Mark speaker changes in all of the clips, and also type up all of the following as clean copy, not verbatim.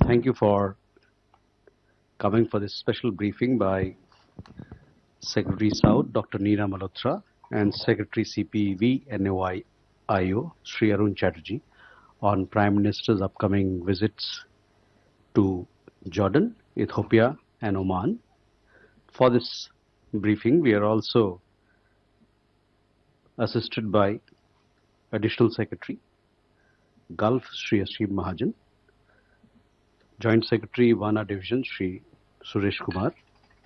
Speaker 1: Thank you for coming for this special briefing by Secretary South, Dr. Neera Malhotra, and Secretary CPV NOIO, Sri Arun Chatterjee, on Prime Minister's upcoming visits to Jordan, Ethiopia, and Oman. For this briefing, we are also assisted by Additional Secretary, Gulf, Sri Ashim Mahajan, Joint Secretary, Wana Division, Sri Suresh Kumar,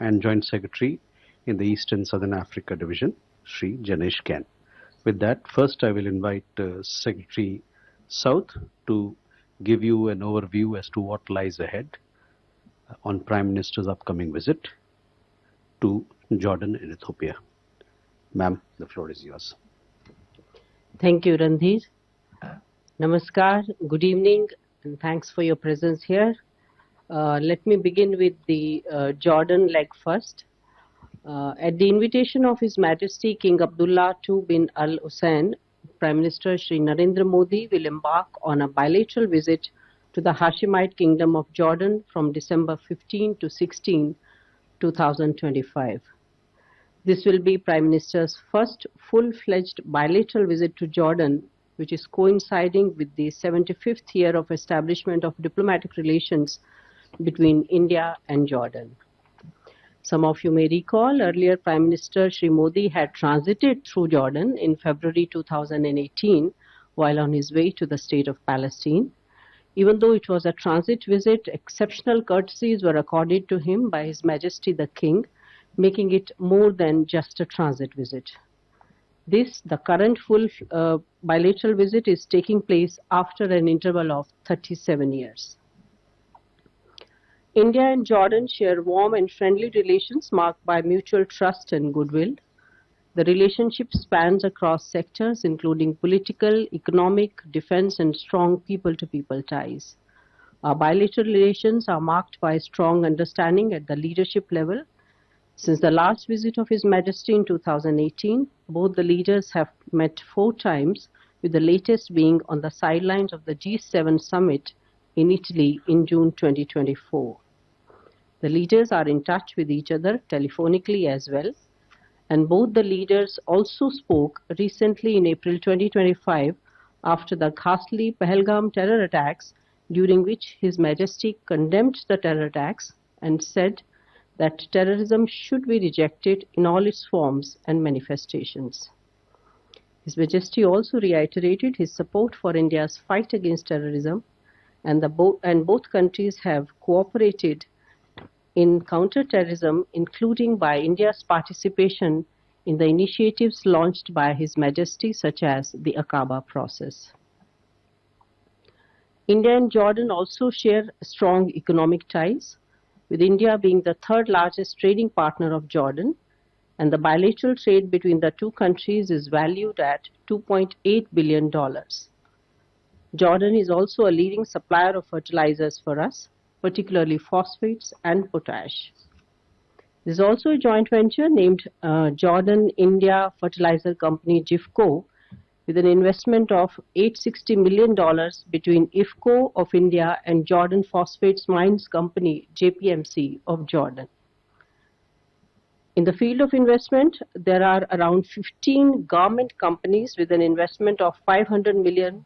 Speaker 1: and Joint Secretary in the East and Southern Africa Division, Sri Janesh Ken. With that, first I will invite Secretary South to give you an overview as to what lies ahead on Prime Minister's upcoming visit to Jordan and Ethiopia. Ma'am, the floor is yours.
Speaker 2: Thank you, Randhir. Namaskar, good evening, and thanks for your presence here. Let me begin with the Jordan leg first. At the invitation of His Majesty King Abdullah II bin Al Hussein, Prime Minister Shri Narendra Modi will embark on a bilateral visit to the Hashemite Kingdom of Jordan from December 15 to 16, 2025. This will be Prime Minister's first full-fledged bilateral visit to Jordan, which is coinciding with the 75th year of establishment of diplomatic relations between India and Jordan. Some of you may recall earlier Prime Minister Shri Modi had transited through Jordan in February 2018 while on his way to the state of Palestine. Even though it was a transit visit, exceptional courtesies were accorded to him by His Majesty the King, making it more than just a transit visit. The current full bilateral visit is taking place after an interval of 37 years. India and Jordan share warm and friendly relations marked by mutual trust and goodwill. The relationship spans across sectors including political, economic, defense, and strong people-to-people ties. Our bilateral relations are marked by strong understanding at the leadership level. Since the last visit of His Majesty in 2018, both the leaders have met 4 times, with the latest being on the sidelines of the G7 summit in Italy in June 2024. The leaders are in touch with each other telephonically as well, and both the leaders also spoke recently in April 2025 after the ghastly Pahalgam terror attacks, during which His Majesty condemned the terror attacks and said that terrorism should be rejected in all its forms and manifestations. His Majesty also reiterated his support for India's fight against terrorism, and both countries have cooperated in counter-terrorism, including by India's participation in the initiatives launched by His Majesty, such as the Aqaba process. India and Jordan also share strong economic ties, with India being the 3rd largest trading partner of Jordan, and the bilateral trade between the two countries is valued at $2.8 billion. Jordan is also a leading supplier of fertilizers for us, particularly phosphates and potash. There is also a joint venture named Jordan India Fertilizer Company JIFCO, with an investment of $860 million between IFCO of India and Jordan Phosphates Mines Company JPMC of Jordan. In the field of investment, there are around 15 government companies with an investment of $500 million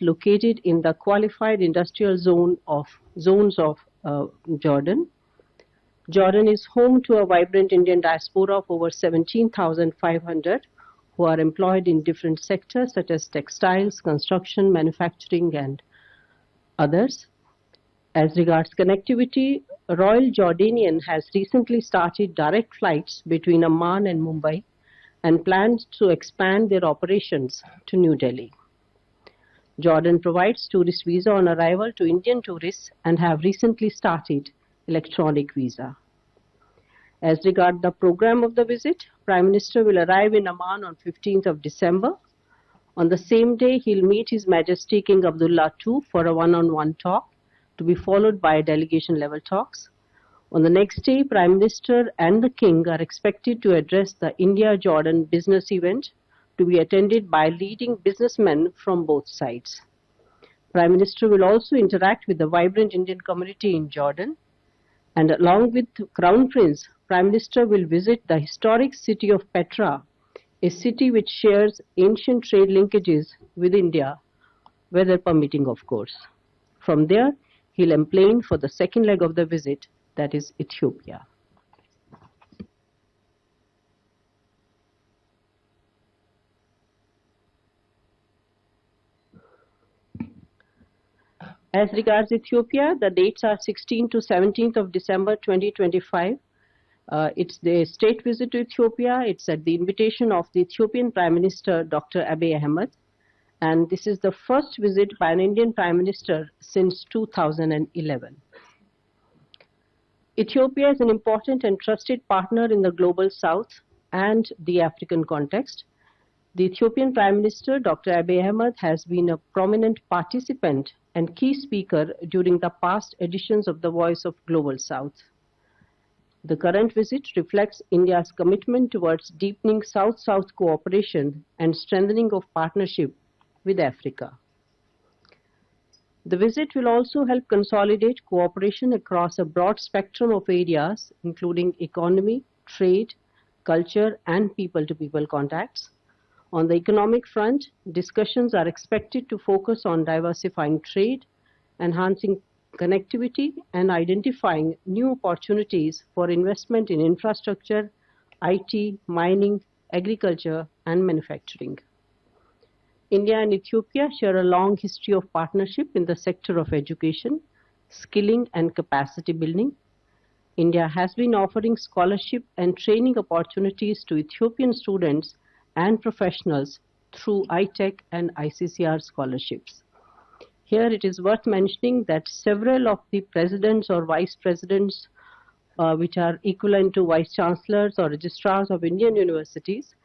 Speaker 2: located in the qualified industrial zones of Jordan. Jordan is home to a vibrant Indian diaspora of over 17,500 who are employed in different sectors such as textiles, construction, manufacturing, and others. As regards connectivity, Royal Jordanian has recently started direct flights between Amman and Mumbai and plans to expand their operations to New Delhi. Jordan provides tourist visa on arrival to Indian tourists and have recently started electronic visa. As regards the program of the visit, Prime Minister will arrive in Amman on 15th of December. On the same day, he will meet His Majesty King Abdullah II for a one-on-one talk, to be followed by delegation-level talks. On the next day, Prime Minister and the King are expected to address the India-Jordan business event, to be attended by leading businessmen from both sides. Prime Minister will also interact with the vibrant Indian community in Jordan, and along with Crown Prince, Prime Minister will visit the historic city of Petra, a city which shares ancient trade linkages with India, weather permitting, of course. From there, he'll emplain for the second leg of the visit, that is Ethiopia. As regards Ethiopia, the dates are 16th to 17th of December 2025. It's the state visit to Ethiopia. It's at the invitation of the Ethiopian Prime Minister, Dr. Abiy Ahmed. And this is the first visit by an Indian Prime Minister since 2011. Ethiopia is an important and trusted partner in the global south and the African context. The Ethiopian Prime Minister, Dr. Abiy Ahmed, has been a prominent participant and key speaker during the past editions of the Voice of Global South. The current visit reflects India's commitment towards deepening South-South cooperation and strengthening of partnership with Africa. The visit will also help consolidate cooperation across a broad spectrum of areas, including economy, trade, culture, and people-to-people contacts. On the economic front, discussions are expected to focus on diversifying trade, enhancing connectivity, and identifying new opportunities for investment in infrastructure, IT, mining, agriculture, and manufacturing. India and Ethiopia share a long history of partnership in the sector of education, skilling, and capacity building. India has been offering scholarship and training opportunities to Ethiopian students and professionals through ITEC and ICCR scholarships. Here it is worth mentioning that several of the presidents or vice presidents, which are equivalent to vice chancellors or registrars of Indian universities,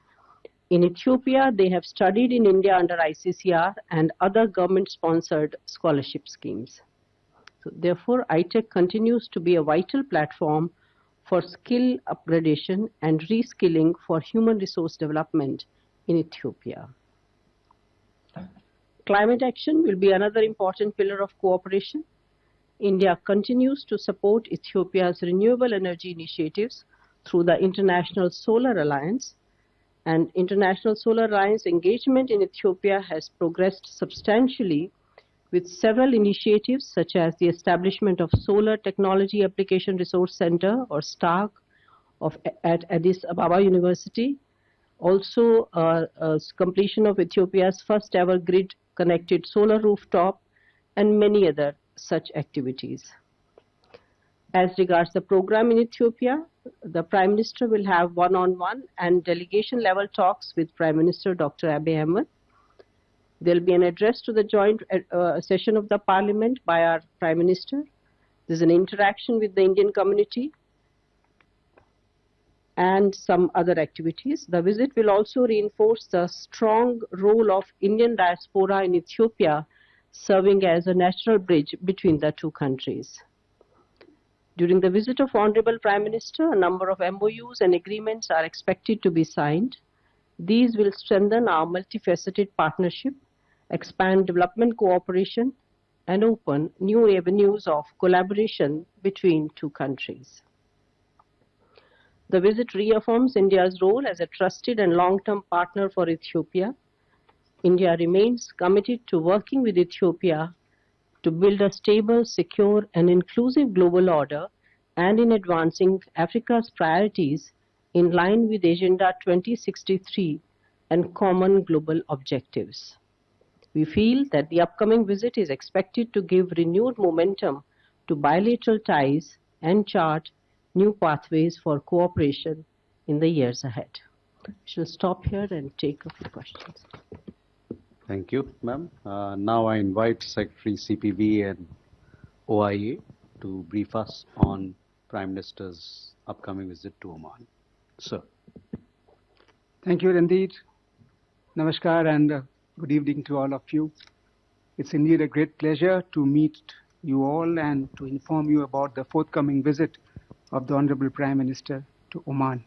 Speaker 2: in Ethiopia, they have studied in India under ICCR and other government-sponsored scholarship schemes. So therefore, ITEC continues to be a vital platform for skill upgradation and reskilling for human resource development in Ethiopia. Climate action will be another important pillar of cooperation. India continues to support Ethiopia's renewable energy initiatives through the International Solar Alliance, and International Solar Alliance engagement in Ethiopia has progressed substantially with several initiatives such as the establishment of Solar Technology Application Resource Center or STARC at Addis Ababa University, also completion of Ethiopia's first ever grid connected solar rooftop, and many other such activities. As regards the program in Ethiopia, the Prime Minister will have one-on-one and delegation-level talks with Prime Minister Dr. Abiy Ahmed. There will be an address to the joint session of the Parliament by our Prime Minister. There is an interaction with the Indian community and some other activities. The visit will also reinforce the strong role of Indian diaspora in Ethiopia, serving as a natural bridge between the two countries. During the visit of Honorable Prime Minister, a number of MOUs and agreements are expected to be signed. These will strengthen our multifaceted partnership, expand development cooperation, and open new avenues of collaboration between two countries. The visit reaffirms India's role as a trusted and long-term partner for Ethiopia. India remains committed to working with Ethiopia to build a stable, secure, and inclusive global order, and in advancing Africa's priorities in line with Agenda 2063 and common global objectives. We feel that the upcoming visit is expected to give renewed momentum to bilateral ties and chart new pathways for cooperation in the years ahead. I shall stop here and take a few questions.
Speaker 1: Thank you, ma'am. Now I invite Secretary CPB and OIA to brief us on Prime Minister's upcoming visit to Oman. Sir.
Speaker 3: Thank you, Randeep. Namaskar and good evening to all of you. It's indeed a great pleasure to meet you all and to inform you about the forthcoming visit of the Honorable Prime Minister to Oman.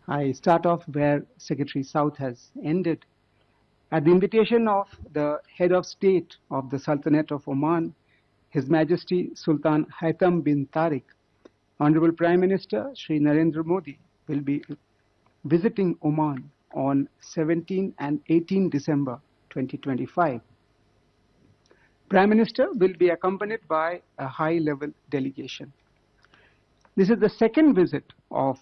Speaker 3: I start off where Secretary South has ended. At the invitation of the head of state of the Sultanate of Oman, His Majesty Sultan Haitham bin Tariq, Honorable Prime Minister Shri Narendra Modi will be visiting Oman on 17 and 18 December 2025. Prime Minister will be accompanied by a high-level delegation. This is the second visit of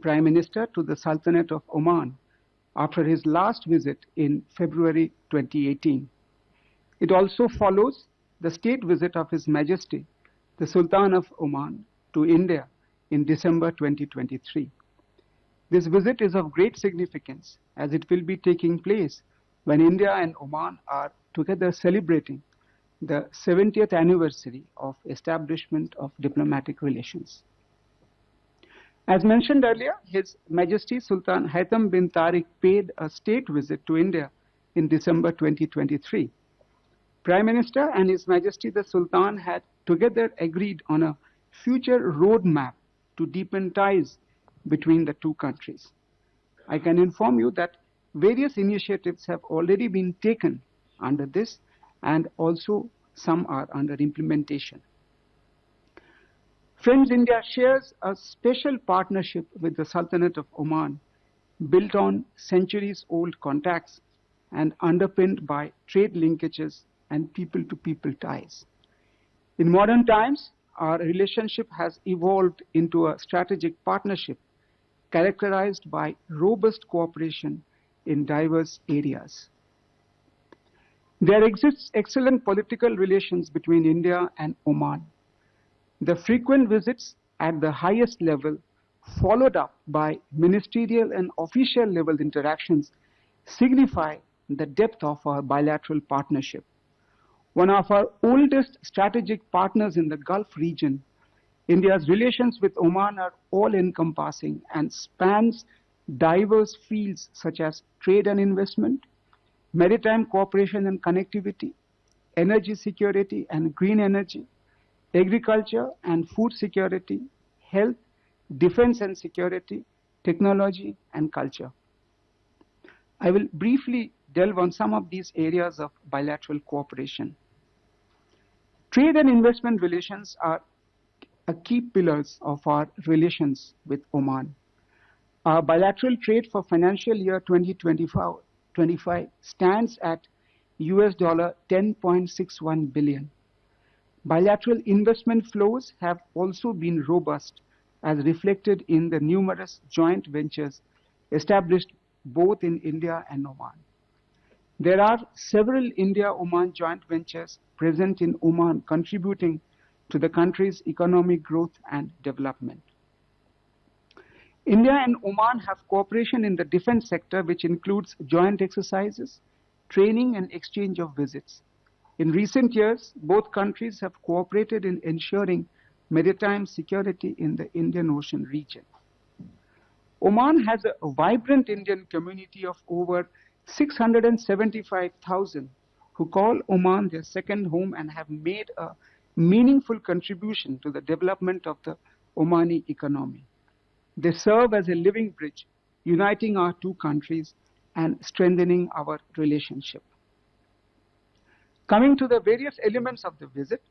Speaker 3: Prime Minister to the Sultanate of Oman after his last visit in February 2018. It also follows the state visit of His Majesty, the Sultan of Oman, to India in December 2023. This visit is of great significance as it will be taking place when India and Oman are together celebrating the 70th anniversary of establishment of diplomatic relations. As mentioned earlier, His Majesty Sultan Haitham bin Tariq paid a state visit to India in December 2023. Prime Minister and His Majesty the Sultan had together agreed on a future roadmap to deepen ties between the two countries. I can inform you that various initiatives have already been taken under this, and also some are under implementation. Friends, India shares a special partnership with the Sultanate of Oman, built on centuries-old contacts and underpinned by trade linkages and people-to-people ties. In modern times, our relationship has evolved into a strategic partnership characterized by robust cooperation in diverse areas. There exists excellent political relations between India and Oman. The frequent visits at the highest level, followed up by ministerial and official level interactions, signify the depth of our bilateral partnership. One of our oldest strategic partners in the Gulf region, India's relations with Oman are all-encompassing and spans diverse fields such as trade and investment, maritime cooperation and connectivity, energy security and green energy, agriculture and food security, health, defense and security, technology and culture. I will briefly delve on some of these areas of bilateral cooperation. Trade and investment relations are a key pillars of our relations with Oman. Our bilateral trade for financial year 2025 stands at US $10.61 billion. Bilateral investment flows have also been robust, as reflected in the numerous joint ventures established both in India and Oman. There are several India-Oman joint ventures present in Oman contributing to the country's economic growth and development. India and Oman have cooperation in the defense sector, which includes joint exercises, training and exchange of visits. In recent years, both countries have cooperated in ensuring maritime security in the Indian Ocean region. Oman has a vibrant Indian community of over 675,000 who call Oman their second home and have made a meaningful contribution to the development of the Omani economy. They serve as a living bridge, uniting our two countries and strengthening our relationship. Coming to the various elements of the visit,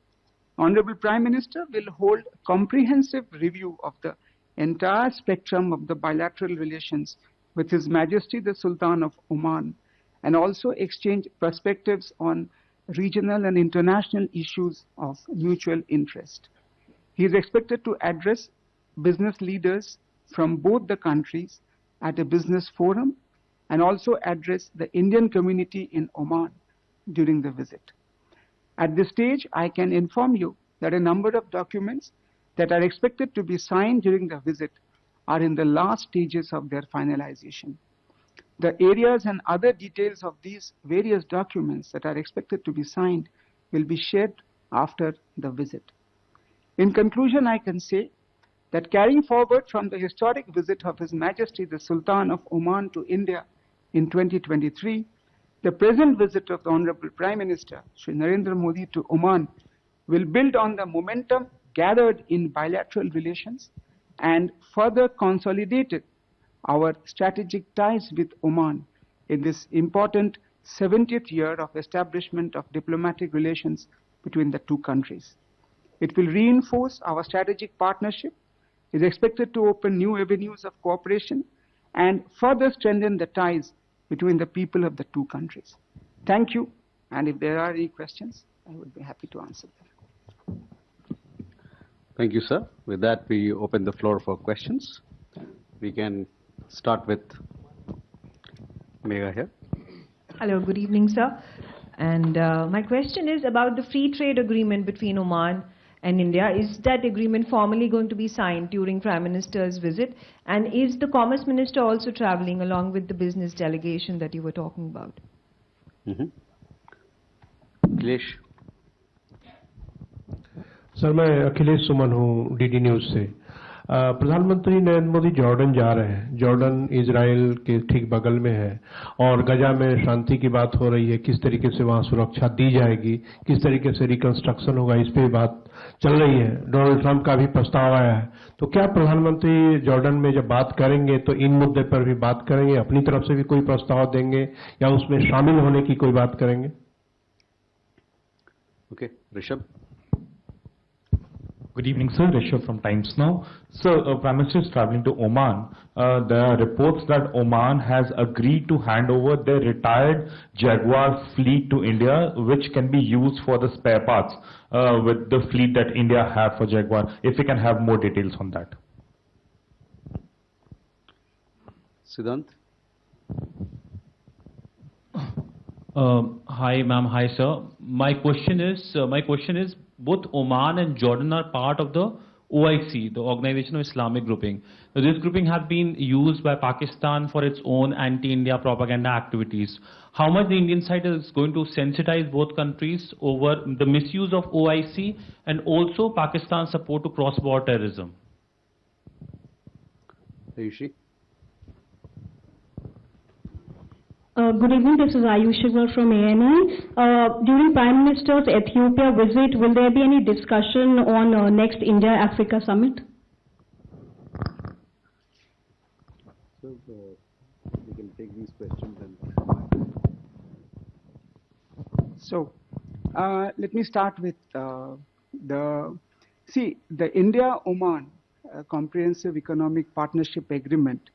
Speaker 3: Honorable Prime Minister will hold comprehensive review of the entire spectrum of the bilateral relations with His Majesty the Sultan of Oman, and also exchange perspectives on regional and international issues of mutual interest. He is expected to address business leaders from both the countries at a business forum and also address the Indian community in Oman during the visit. At this stage, I can inform you that a number of documents that are expected to be signed during the visit are in the last stages of their finalization. The areas and other details of these various documents that are expected to be signed will be shared after the visit. In conclusion, I can say that carrying forward from the historic visit of His Majesty the Sultan of Oman to India in 2023, the present visit of the Honorable Prime Minister Shri Narendra Modi to Oman will build on the momentum gathered in bilateral relations and further consolidated our strategic ties with Oman in this important 70th year of establishment of diplomatic relations between the two countries. It will reinforce our strategic partnership, is expected to open new avenues of cooperation, and further strengthen the ties between the people of the two countries. Thank you, and if there are any questions, I would be happy to answer them.
Speaker 1: Thank you, sir. With that, we open the floor for questions. We can start with MEA here.
Speaker 4: Hello, good evening, sir. And my question is about the free trade agreement between Oman and India. Is that agreement formally going to be signed during Prime Minister's visit? And is the Commerce Minister also traveling along with the business delegation that you were talking about?
Speaker 1: Akhilesh.
Speaker 5: Sir मैं अखिलेश सुमन हूँ DD news से। प्रधानमंत्री Narendra Modi Jordan जा रहे हैं। Jordan Israel के ठीक बगल में है और गजा में शांति की बात हो रही है। किस तरीके से वहाँ सुरक्षा दी जाएगी, किस तरीके से रिकंस्ट्रक्शन होगा, इस पे बात चल रही है। डोनाल्ड ट्रंप का भी प्रस्ताव आया है। तो क्या प्रधानमंत्री जॉर्डन में जब बात करेंगे तो इन मुद्दे पर भी बात करेंगे, अपनी तरफ से भी कोई प्रस्ताव देंगे या उसमें शामिल होने की कोई बात करेंगे?
Speaker 1: Okay, Rishabh.
Speaker 6: Good evening, sir. Rishabh from Times Now. Sir, Prime Minister is traveling to Oman. There are reports that Oman has agreed to hand over their retired Jaguar fleet to India, which can be used for the spare parts with the fleet that India have for Jaguar. If we can have more details on that.
Speaker 1: Siddhant.
Speaker 7: Hi, ma'am. Hi, sir. My question is, both Oman and Jordan are part of the OIC, the Organization of Islamic Grouping. Now, this grouping has been used by Pakistan for its own anti-India propaganda activities. How much the Indian side is going to sensitize both countries over the misuse of OIC and also Pakistan's support to cross-border terrorism?
Speaker 1: Ayushi.
Speaker 8: Good evening, this is Ayushi from ANI. During Prime Minister's Ethiopia visit, will there be any discussion on next India-Africa summit?
Speaker 1: So we can take these questions and.
Speaker 3: So let me start with the India-Oman Comprehensive Economic Partnership Agreement.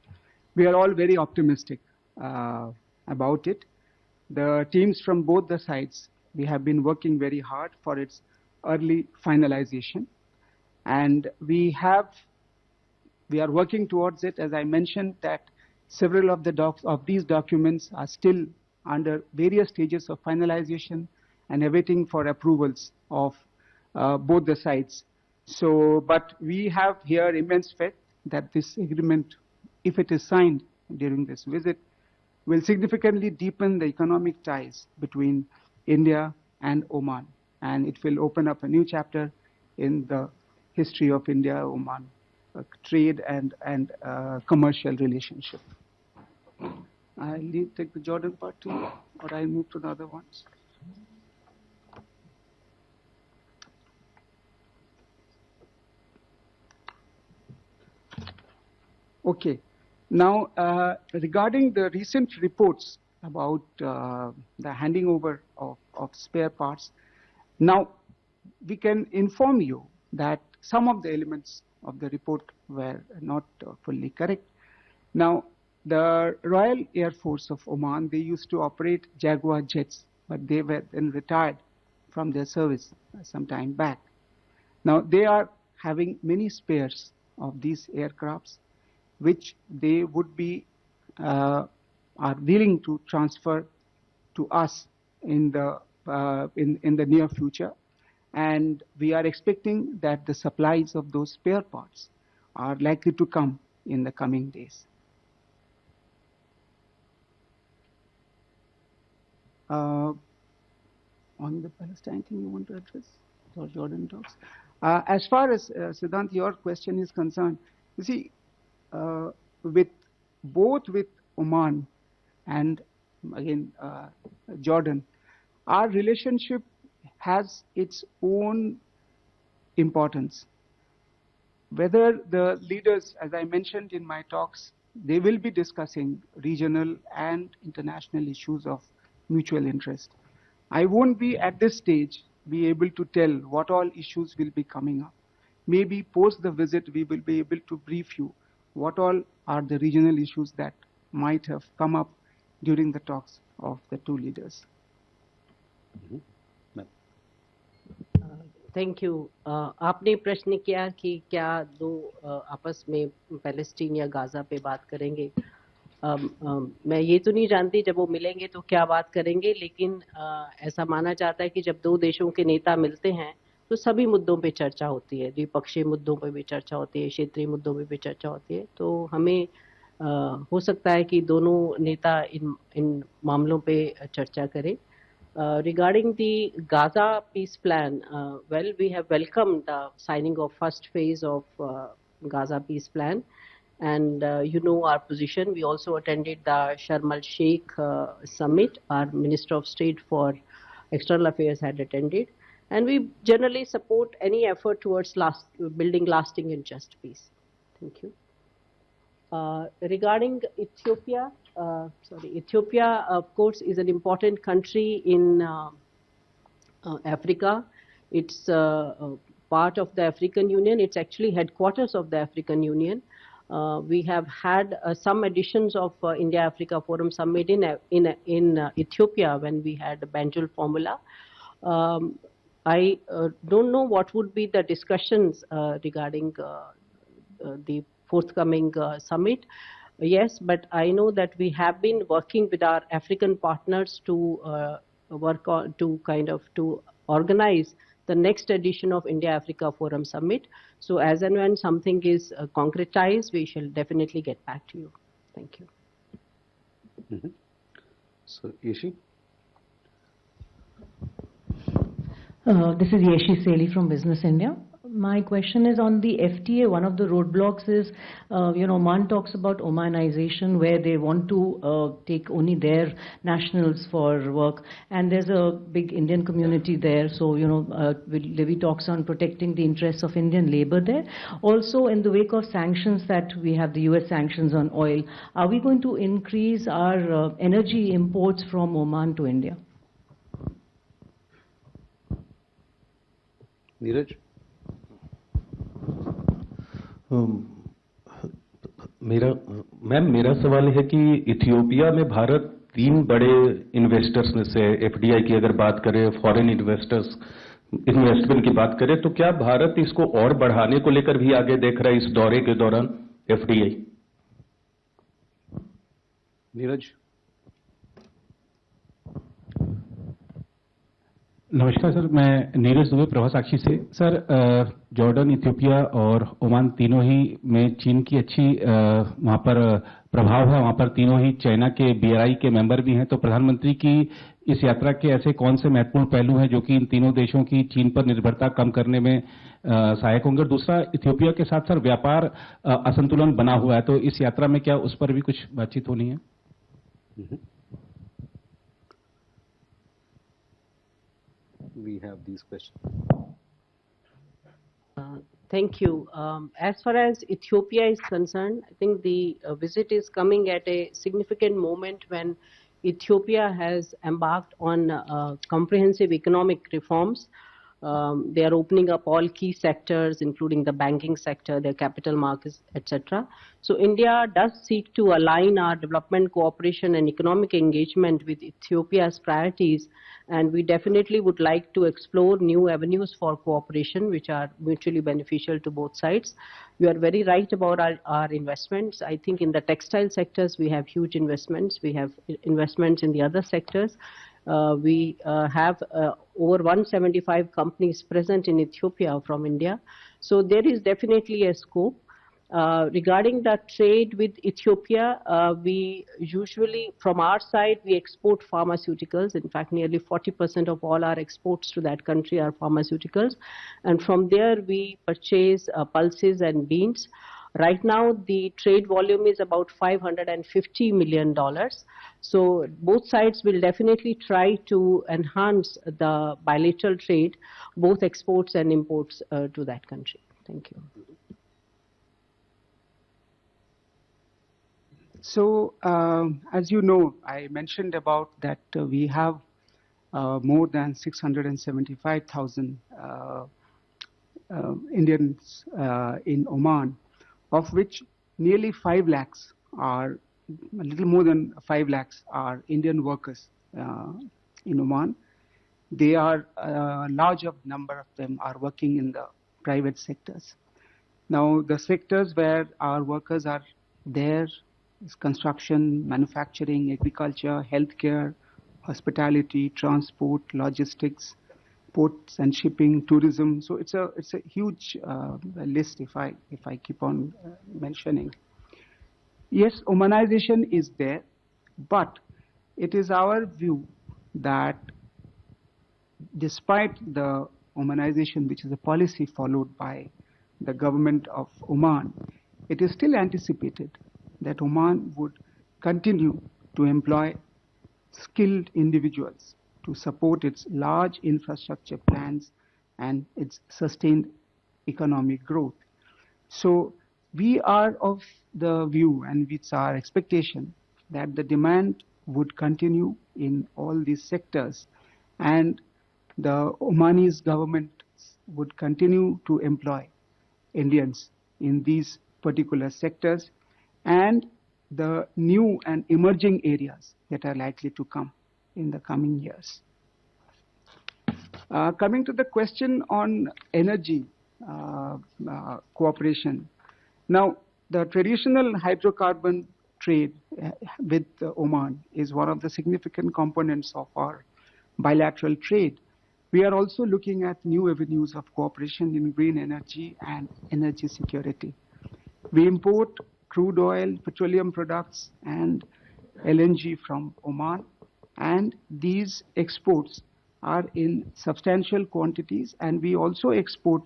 Speaker 3: We are all very optimistic about it. The teams from both the sides, we have been working very hard for its early finalization, and we are working towards it. As I mentioned, that several of these documents are still under various stages of finalization and awaiting for approvals of both the sides. So, but we have here immense faith that this agreement, if it is signed during this visit, will significantly deepen the economic ties between India and Oman, and it will open up a new chapter in the history of India-Oman trade and commercial relationship. I'll take the Jordan part too, or I'll move to the other ones. Okay. Now, regarding the recent reports about the handing over of spare parts, now we can inform you that some of the elements of the report were not fully correct. Now, the Royal Air Force of Oman, they used to operate Jaguar jets, but they were then retired from their service some time back. Now, they are having many spares of these aircrafts, which they would be are willing to transfer to us in the near future, and we are expecting that the supplies of those spare parts are likely to come in the coming days. On the Palestine thing you want to address, or Jordan talks? As far as Siddhant, your question is concerned, you see, with Oman and again Jordan, our relationship has its own importance. Whether the leaders, as I mentioned in my talks, they will be discussing regional and international issues of mutual interest. I won't be at this stage be able to tell what all issues will be coming up. Maybe post the visit we will be able to brief you what all are the regional issues that might have come up during the talks of the two leaders.
Speaker 2: Thank you. आपने प्रश्न किया कि क्या दो आपस में Palestine या Gaza पे बात करेंगे। मैं ये तो नहीं जानती जब वो मिलेंगे तो क्या बात करेंगे, लेकिन ऐसा माना जाता है कि जब दो देशों के नेता मिलते हैं तो सभी मुद्दों पे चर्चा होती है, द्विपक्षीय मुद्दों पे भी चर्चा होती है, क्षेत्रीय मुद्दों पे भी चर्चा होती है। तो हमें हो सकता है कि दोनों नेता इन मामलों पे चर्चा करें। Regarding the Gaza peace plan, well, we have welcomed the signing of first phase of Gaza peace plan, and you know our position. We also attended the Sharm el-Sheikh summit. Our Minister of State for External Affairs had attended, and we generally support any effort towards building lasting and just peace. Thank you. Regarding Ethiopia, Ethiopia, of course, is an important country in Africa. It's part of the African Union. It's actually headquarters of the African Union. We have had some editions of India-Africa Forum Summit in Ethiopia when we had the Banjul formula. I don't know what would be the discussions regarding the forthcoming summit. Yes, but I know that we have been working with our African partners to work on to organize the next edition of India-Africa Forum Summit. So as and when something is concretized, we shall definitely get back to you. Thank you.
Speaker 1: So, Yeshi?
Speaker 9: This is Yeshi Seli from Business India. My question is on the FTA. One of the roadblocks is, Oman talks about Omanization, where they want to take only their nationals for work, and there's a big Indian community there. So, will there be talks on protecting the interests of Indian labor there? Also, in the wake of sanctions that we have, the US sanctions on oil, are we going to increase our energy imports from Oman to India?
Speaker 1: Neeraj?
Speaker 10: मेरा सवाल है कि Ethiopia में भारत 3 बड़े investors में से FDI की अगर बात करें, फॉरेन इन्वेस्टमेंट की बात करें, तो क्या भारत इसको और बढ़ाने को लेकर भी आगे देख रहा है इस दौरे के दौरान एफडीआई?
Speaker 1: नीरज?
Speaker 11: नमस्कार सर, मैं नीरज दुबे प्रभा साक्षी से। सर, जॉर्डन, इथियोपिया और ओमान तीनों ही में चीन की अच्छी वहाँ पर प्रभाव है। वहाँ पर तीनों ही चाइना के बीआरआई के मेंबर भी हैं। तो प्रधानमंत्री की इस यात्रा के ऐसे कौन से महत्वपूर्ण पहलू हैं जो कि इन तीनों देशों की चीन पर निर्भरता कम करने में सहायक होंगे? और दूसरा, इथियोपिया के साथ सर व्यापार असंतुलन बना हुआ है, तो इस यात्रा में क्या उस पर भी कुछ बातचीत होनी है?
Speaker 1: We have these questions.
Speaker 2: Thank you. As far as Ethiopia is concerned, I think the visit is coming at a significant moment when Ethiopia has embarked on comprehensive economic reforms. They are opening up all key sectors, including the banking sector, their capital markets, etc. So India does seek to align our development cooperation and economic engagement with Ethiopia's priorities, and we definitely would like to explore new avenues for cooperation which are mutually beneficial to both sides. You are very right about our investments. I think in the textile sectors we have huge investments. We have investments in the other sectors. We have over 175 companies present in Ethiopia from India. So there is definitely a scope. Regarding the trade with Ethiopia, we usually, from our side, we export pharmaceuticals. In fact, nearly 40% of all our exports to that country are pharmaceuticals. And from there, we purchase pulses and beans. Right now, the trade volume is about $550 million. So both sides will definitely try to enhance the bilateral trade, both exports and imports to that country. Thank you.
Speaker 3: So, as you know, I mentioned about that we have more than 675,000 Indians in Oman, of which nearly 5 lakhs are, a little more than 5 lakhs are Indian workers in Oman. They are, a larger number of them are working in the private sectors. Now, the sectors where our workers are there is construction, manufacturing, agriculture, healthcare, hospitality, transport, logistics, ports and shipping, tourism. So it's a huge list if I keep on mentioning. Yes, Omanization is there, but it is our view that despite the Omanization, which is a policy followed by the government of Oman, it is still anticipated that Oman would continue to employ skilled individuals to support its large infrastructure plans and its sustained economic growth. So we are of the view, and it's our expectation, that the demand would continue in all these sectors, and the Omanis government would continue to employ Indians in these particular sectors and the new and emerging areas that are likely to come in the coming years. Coming to the question on energy cooperation. Now, the traditional hydrocarbon trade with Oman is one of the significant components of our bilateral trade. We are also looking at new avenues of cooperation in green energy and energy security. We import crude oil, petroleum products, and LNG from Oman, and these exports are in substantial quantities, and we also export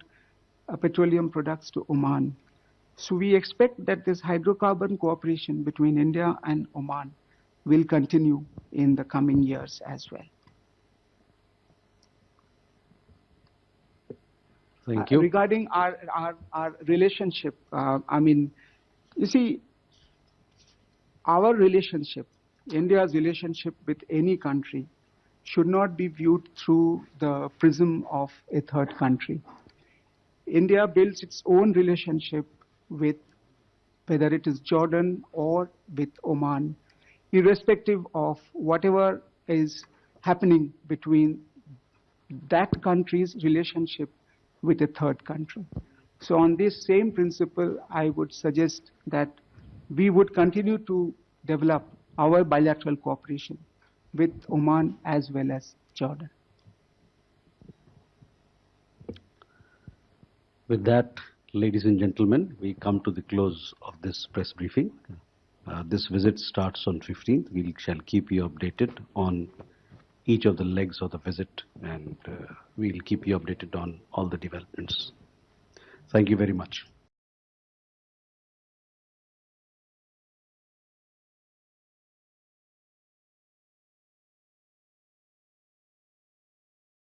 Speaker 3: petroleum products to Oman. So we expect that this hydrocarbon cooperation between India and Oman will continue in the coming years as well.
Speaker 1: Thank you.
Speaker 3: Regarding our relationship, I mean, you see, our relationship, India's relationship with any country, should not be viewed through the prism of a third country. India builds its own relationship with, whether it is Jordan or with Oman, irrespective of whatever is happening between that country's relationship with a third country. So on this same principle, I would suggest that we would continue to develop our bilateral cooperation with Oman as well as Jordan.
Speaker 1: With that, ladies and gentlemen, we come to the close of this press briefing. This visit starts on 15th. We shall keep you updated on each of the legs of the visit, and we'll keep you updated on all the developments. Thank you very much.